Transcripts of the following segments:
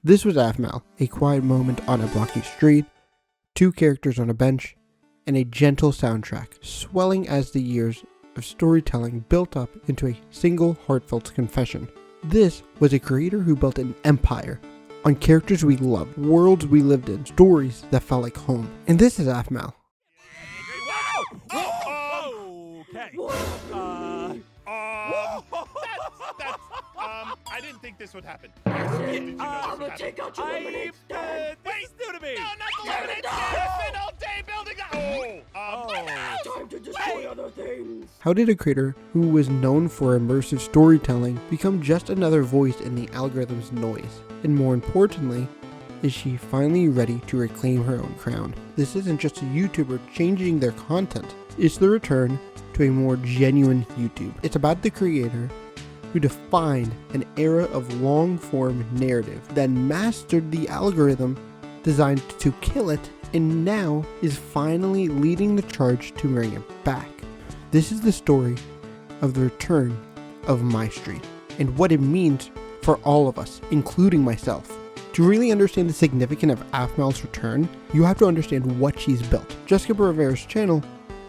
This was Aphmau, a quiet moment on a blocky street, 2 characters on a bench, and a gentle soundtrack, swelling as the years of storytelling built up into a single heartfelt confession. This was a creator who built an empire on characters we loved, worlds we lived in, stories that felt like home. And this is Aphmau. I didn't think this would happen. I'm gonna take out your lemonade stand. Wait, do to me. No, not the lemonade stand. I've spent all day building Time to destroy other things. How did a creator who was known for immersive storytelling become just another voice in the algorithm's noise? And more importantly, is she finally ready to reclaim her own crown? This isn't just a YouTuber changing their content. It's the return to a more genuine YouTube. It's about the creator who defined an era of long-form narrative, then mastered the algorithm designed to kill it, and now is finally leading the charge to bring it back. This is the story of the return of MyStreet, and what it means for all of us, including myself. To really understand the significance of Aphmau's return, you have to understand what she's built. Jessica Rivera's channel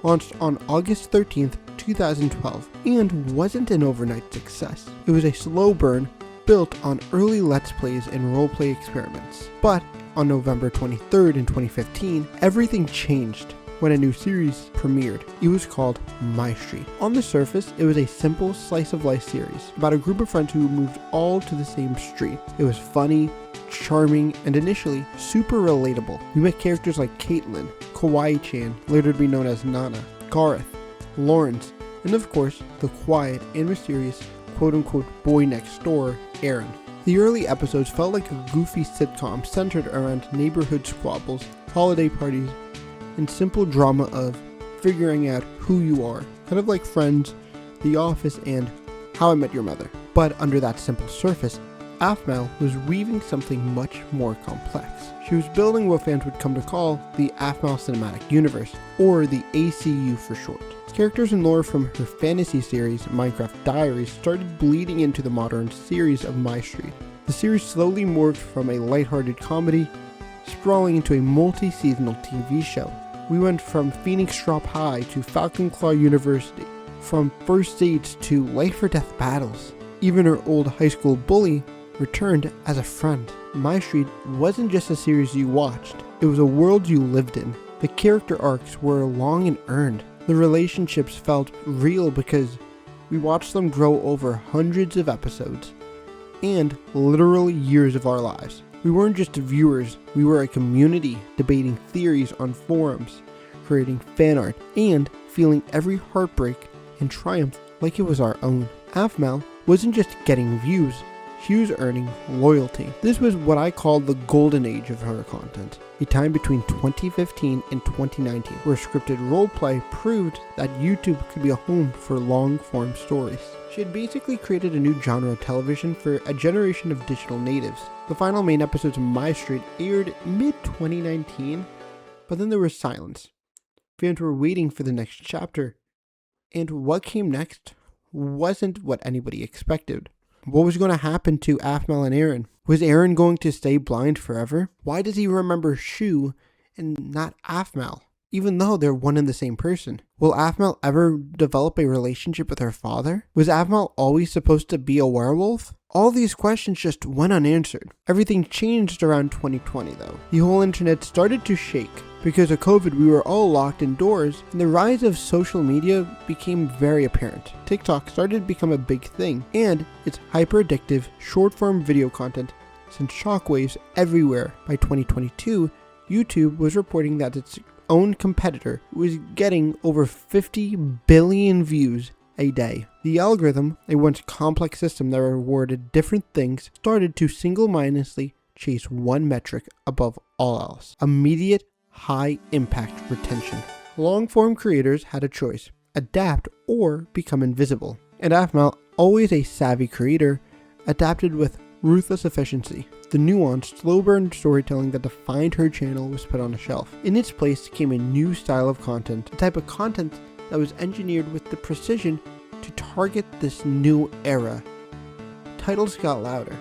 launched on August 13th, 2012, and wasn't an overnight success. It was a slow burn built on early Let's Plays and roleplay experiments. But on November 23rd in 2015, everything changed when a new series premiered. It was called MyStreet. On the surface, it was a simple slice of life series about a group of friends who moved all to the same street. It was funny, charming, and initially super relatable. We met characters like Caitlin, Kawaii-chan, later to be known as Nana, Gareth, Lawrence, and of course, the quiet and mysterious quote-unquote boy next door, Aaron. The early episodes felt like a goofy sitcom centered around neighborhood squabbles, holiday parties, and simple drama of figuring out who you are, kind of like Friends, The Office, and How I Met Your Mother. But under that simple surface, Aphmau was weaving something much more complex. She was building what fans would come to call the Aphmau Cinematic Universe, or the ACU for short. Characters and lore from her fantasy series, Minecraft Diaries, started bleeding into the modern series of MyStreet. The series slowly morphed from a lighthearted comedy, sprawling into a multi-seasonal TV show. We went from Phoenix Drop High to Falcon Claw University, from first dates to life or death battles. Even her old high school bully returned as a friend. MyStreet wasn't just a series you watched, it was a world you lived in. The character arcs were long and earned. The relationships felt real because we watched them grow over hundreds of episodes and literally years of our lives. We weren't just viewers, we were a community debating theories on forums, creating fan art, and feeling every heartbreak and triumph like it was our own. Aphmau wasn't just getting views, she was earning loyalty. This was what I call the golden age of her content, a time between 2015 and 2019, where scripted roleplay proved that YouTube could be a home for long-form stories. She had basically created a new genre of television for a generation of digital natives. The final main episodes of MyStreet aired mid-2019, but then there was silence. Fans were waiting for the next chapter, and what came next wasn't what anybody expected. What was going to happen to Aphmau and Aaron? Was Aaron going to stay blind forever? Why does he remember Shu and not Aphmau, even though they're one and the same person? Will Aphmau ever develop a relationship with her father? Was Aphmau always supposed to be a werewolf? All these questions just went unanswered. Everything changed around 2020 though. The whole internet started to shake. Because of COVID, we were all locked indoors, and the rise of social media became very apparent. TikTok started to become a big thing, and its hyper-addictive, short-form video content sent shockwaves everywhere. By 2022, YouTube was reporting that its own competitor was getting over 50 billion views a day. The algorithm, a once complex system that rewarded different things, started to single-mindedly chase one metric above all else: immediate high impact retention. Long-form creators had a choice: adapt or become invisible. And Aphmau, always a savvy creator, adapted with ruthless efficiency. The nuanced, slow-burn storytelling that defined her channel was put on a shelf. In its place came a new style of content, a type of content that was engineered with the precision to target this new era. Titles got louder,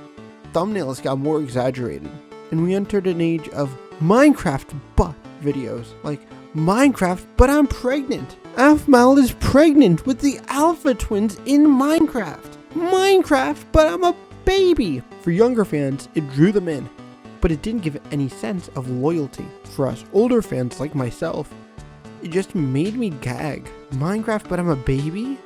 thumbnails got more exaggerated, and we entered an age of Minecraft butt videos, like Minecraft but I'm pregnant. Aphmau is pregnant with the alpha twins in Minecraft. Minecraft but I'm a baby. For younger fans, it drew them in, but it didn't give any sense of loyalty. For us older fans like myself, it just made me gag. Minecraft but I'm a baby?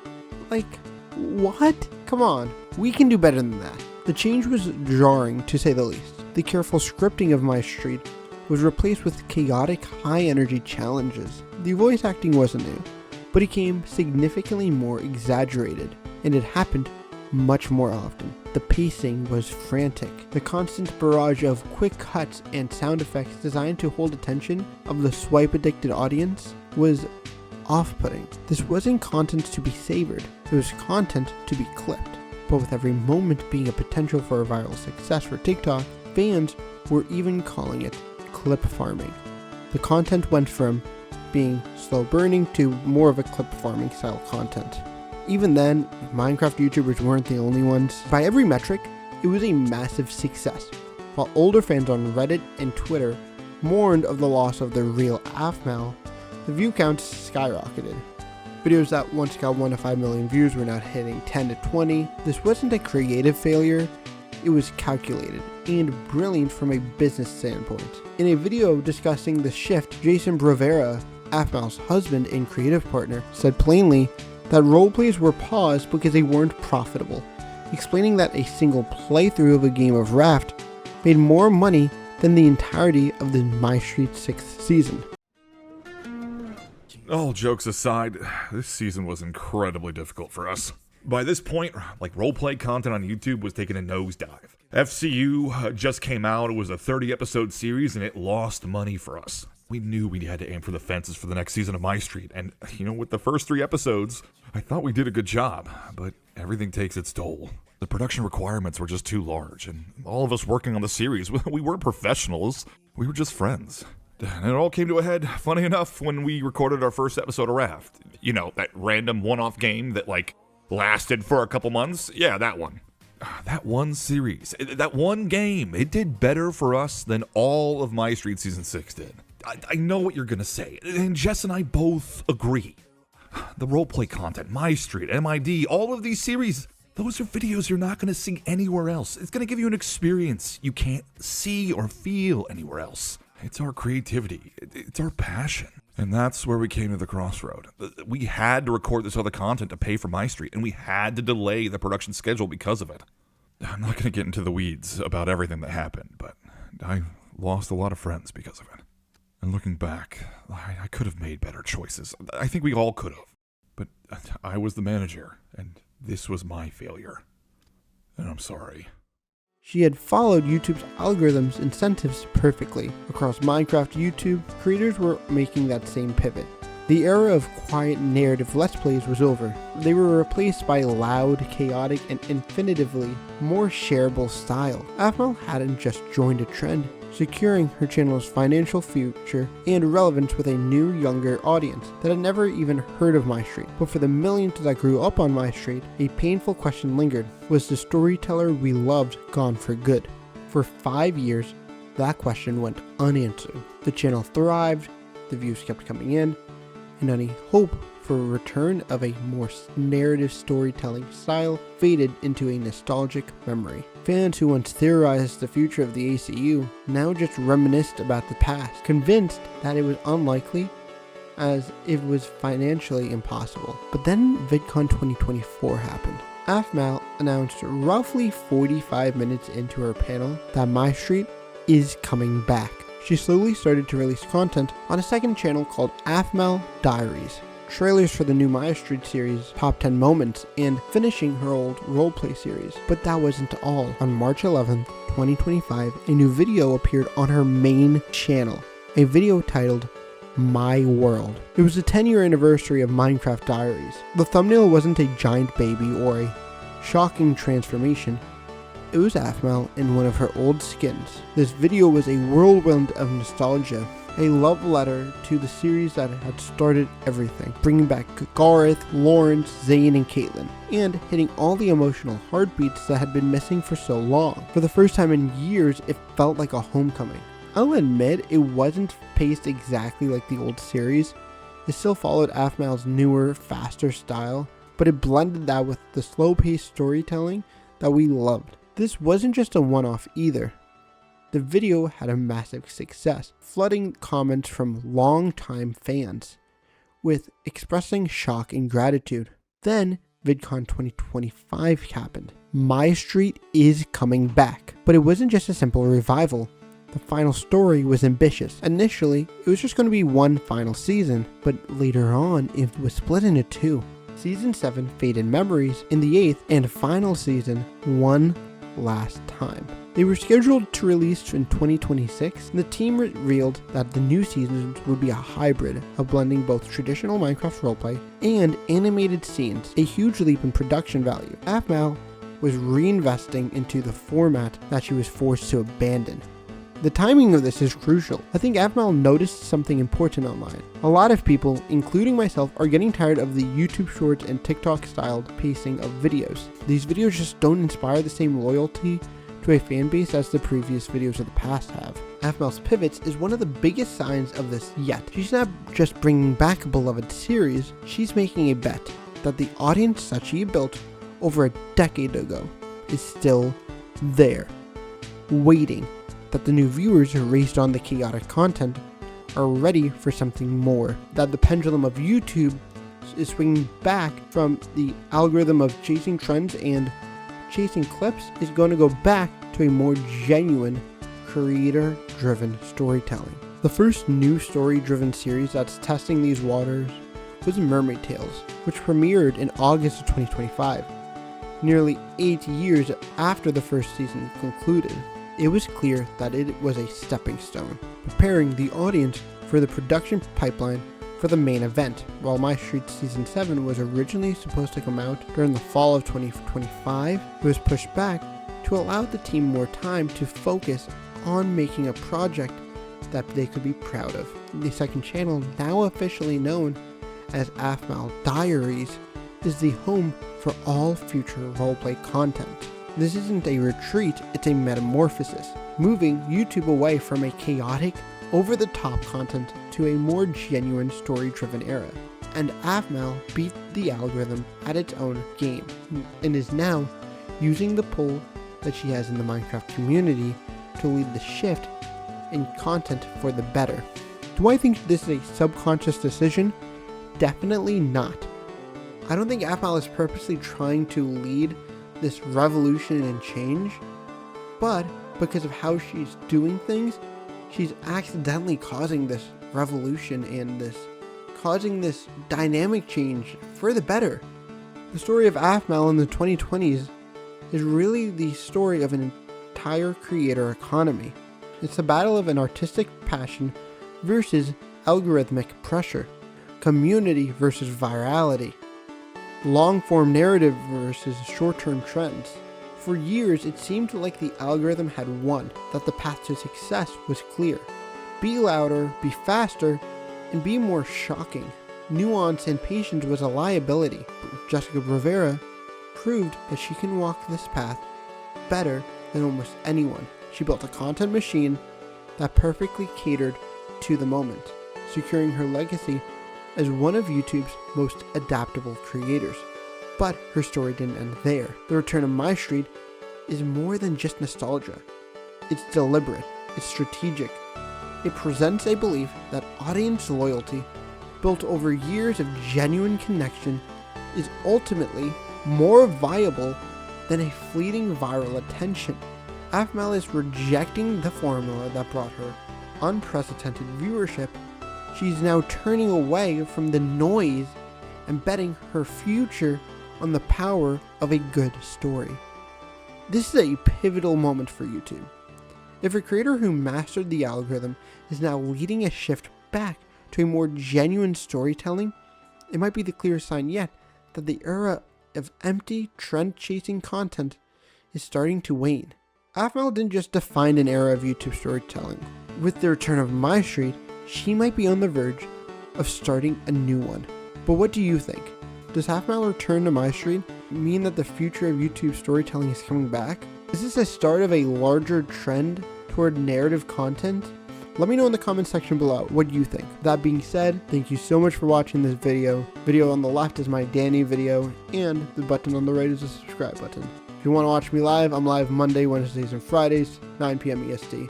Like, what? Come on, we can do better than that. The change was jarring, to say the least. The careful scripting of MyStreet was replaced with chaotic, high-energy challenges. The voice acting wasn't new, but it became significantly more exaggerated, and it happened much more often. The pacing was frantic. The constant barrage of quick cuts and sound effects designed to hold attention of the swipe-addicted audience was off-putting. This wasn't content to be savored, it was content to be clipped. But with every moment being a potential for a viral success for TikTok, fans were even calling it clip farming. The content went from being slow burning to more of a clip farming style content. Even then, Minecraft YouTubers weren't the only ones. By every metric, it was a massive success. While older fans on Reddit and Twitter mourned of the loss of the real Aphmau, the view counts skyrocketed. Videos that once got 1 to 5 million views were now hitting 10 to 20. This wasn't a creative failure, it was calculated and brilliant from a business standpoint. In a video discussing the shift, Jason Brovera, Aphmau's husband and creative partner, said plainly that roleplays were paused because they weren't profitable, explaining that a single playthrough of a game of Raft made more money than the entirety of the MyStreet 6th season. All jokes aside, this season was incredibly difficult for us. By this point, roleplay content on YouTube was taking a nosedive. FCU just came out, it was a 30-episode series, and it lost money for us. We knew we had to aim for the fences for the next season of MyStreet, and, with the first 3 episodes, I thought we did a good job, but everything takes its toll. The production requirements were just too large, and all of us working on the series, we weren't professionals, we were just friends. And it all came to a head, funny enough, when we recorded our first episode of Raft. That random one-off game that, lasted for a couple months? Yeah, that one. That one series, that one game, it did better for us than all of MyStreet Season 6 did. I know what you're gonna say, and Jess and I both agree. The roleplay content, MyStreet, MID, all of these series, those are videos you're not gonna see anywhere else. It's gonna give you an experience you can't see or feel anywhere else. It's our creativity, it's our passion. And that's where we came to the crossroad. We had to record this other content to pay for MyStreet, and we had to delay the production schedule because of it. I'm not gonna get into the weeds about everything that happened, but I lost a lot of friends because of it. And looking back, I could have made better choices. I think we all could have. But I was the manager, and this was my failure. And I'm sorry. She had followed YouTube's algorithms incentives perfectly. Across Minecraft YouTube, creators were making that same pivot. The era of quiet narrative Let's Plays was over. They were replaced by loud, chaotic, and infinitively more shareable style. Aphmau hadn't just joined a trend, securing her channel's financial future and relevance with a new, younger audience that had never even heard of MyStreet. But for the millions that grew up on MyStreet, a painful question lingered. Was the storyteller we loved gone for good? For 5 years, that question went unanswered. The channel thrived, the views kept coming in, and any hope for a return of a more narrative storytelling style faded into a nostalgic memory. Fans who once theorized the future of the ACU now just reminisced about the past, convinced that it was unlikely as it was financially impossible. But then VidCon 2024 happened. Aphmau announced roughly 45 minutes into her panel that MyStreet is coming back. She slowly started to release content on a second channel called Aphmau Diaries, trailers for the new MyStreet series, Top 10 Moments, and finishing her old roleplay series. But that wasn't all. On March 11th, 2025, a new video appeared on her main channel, a video titled My World. It was the 10-year anniversary of Minecraft Diaries. The thumbnail wasn't a giant baby or a shocking transformation. It was Aphmau in one of her old skins. This video was a whirlwind of nostalgia a love letter to the series that had started everything, bringing back Gareth, Lawrence, Zane, and Caitlin, and hitting all the emotional heartbeats that had been missing for so long. For the first time in years, it felt like a homecoming. I'll admit it wasn't paced exactly like the old series. It still followed Aphmau's newer, faster style, but it blended that with the slow-paced storytelling that we loved. This wasn't just a one-off either. The video had a massive success, flooding comments from long-time fans, with expressing shock and gratitude. Then, VidCon 2025 happened. MyStreet is coming back. But it wasn't just a simple revival. The final story was ambitious. Initially, it was just going to be one final season, but later on, it was split into two. Season 7, Faded Memories, in the 8th and final season, One Last Time. They were scheduled to release in 2026, and the team revealed that the new seasons would be a hybrid of blending both traditional Minecraft roleplay and animated scenes, a huge leap in production value. Aphmau was reinvesting into the format that she was forced to abandon. The timing of this is crucial. I think Aphmau noticed something important online. A lot of people, including myself, are getting tired of the YouTube Shorts and TikTok styled pacing of videos. These videos just don't inspire the same loyalty to a fan base as the previous videos of the past have. Aphmau's pivots is one of the biggest signs of this yet. She's not just bringing back a beloved series, she's making a bet that the audience that she built over a decade ago is still there, waiting that the new viewers raised on the chaotic content are ready for something more, that the pendulum of YouTube is swinging back from the algorithm of chasing trends and chasing clips is going to go back to a more genuine, creator-driven storytelling. The first new story-driven series that's testing these waters was Mermaid Tales, which premiered in August of 2025, nearly 8 years after the first season concluded. It was clear that it was a stepping stone, preparing the audience for the production pipeline for the main event. While MyStreet Season 7 was originally supposed to come out during the fall of 2025, it was pushed back to allow the team more time to focus on making a project that they could be proud of. The second channel, now officially known as Aphmau Diaries, is the home for all future roleplay content. This isn't a retreat, it's a metamorphosis, moving YouTube away from a chaotic, over-the-top content to a more genuine story-driven era. And Aphmau beat the algorithm at its own game, and is now using the pull that she has in the Minecraft community to lead the shift in content for the better. Do I think this is a subconscious decision? Definitely not. I don't think Aphmau is purposely trying to lead this revolution and change, but because of how she's doing things, she's accidentally causing this revolution and causing this dynamic change for the better. The story of Aphmau in the 2020s is really the story of an entire creator economy. It's the battle of an artistic passion versus algorithmic pressure, community versus virality, long-form narrative versus short-term trends. For years, it seemed like the algorithm had won, that the path to success was clear. Be louder, be faster, and be more shocking. Nuance and patience was a liability. Jessica Rivera proved that she can walk this path better than almost anyone. She built a content machine that perfectly catered to the moment, securing her legacy as one of YouTube's most adaptable creators. But her story didn't end there. The return of MyStreet is more than just nostalgia. It's deliberate, it's strategic. It presents a belief that audience loyalty, built over years of genuine connection, is ultimately more viable than a fleeting viral attention. Aphmau is rejecting the formula that brought her unprecedented viewership. She's now turning away from the noise and betting her future on the power of a good story. This is a pivotal moment for YouTube. If a creator who mastered the algorithm is now leading a shift back to a more genuine storytelling, it might be the clearest sign yet that the era of empty, trend-chasing content is starting to wane. Aphmau didn't just define an era of YouTube storytelling. With the return of MyStreet, she might be on the verge of starting a new one. But what do you think? Does Aphmau return to MyStreet mean that the future of YouTube storytelling is coming back? Is this a start of a larger trend toward narrative content? Let me know in the comment section below what you think. That being said, thank you so much for watching this video. Video on the left is my Danny video, and the button on the right is the subscribe button. If you want to watch me live, I'm live Monday, Wednesdays, and Fridays, 9 p.m. EST.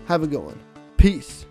Have a good one. Peace.